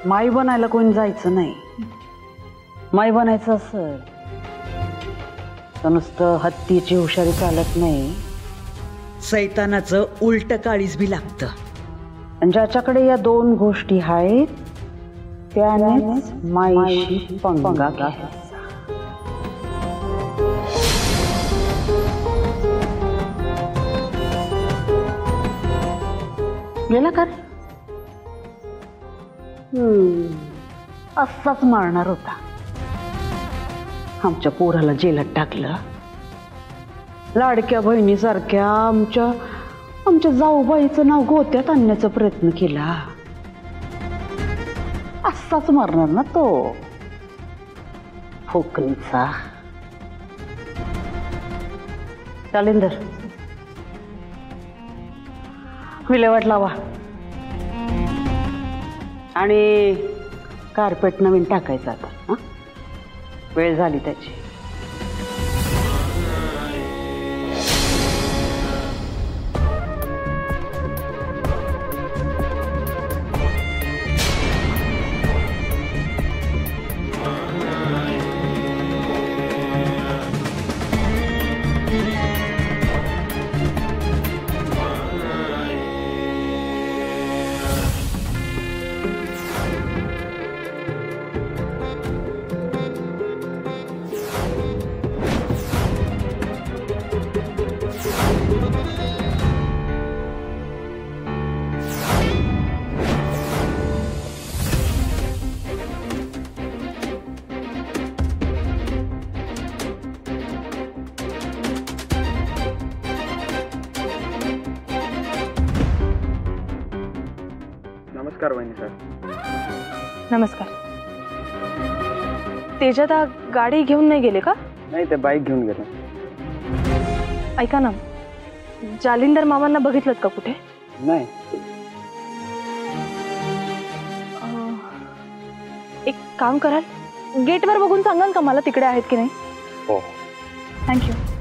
माई बनायला कोणी जायचं नाही. माई बनायचं असं तर नुसतं हत्तीची हुशारी चालत नाही, सैतानाचं उलट काळीज बी लागतं. आणि ज्याच्याकडे या दोन गोष्टी आहेत त्यानेच माईशी पंगा घ्यायचा. गेला का रे? असाच मारणार होता. आमच्या पोराला जेलात टाकलं. लाडक्या बहिणीसारख्या आमच्या जाऊबाईचं नाव गोत्यात आणण्याचा प्रयत्न केला. असाच मारणार ना तो फोकरीचा. जालिंदर, विल्हेवाट लावा आणि कार्पेट नवीन टाकायचं आता. हा, वेळ झाली त्याची. नमस्कार वहिनी सर. नमस्कार. तेजादा गाडी घेऊन नाही गेले का? नाही, ते बाईक घेऊन गेले. ऐका ना, जालिंदर मामांना बघितलं का कुठे? नाही. एक काम कराल, गेटवर बघून सांगाल का मला तिकडे आहेत की नाही? हो. थँक्यू.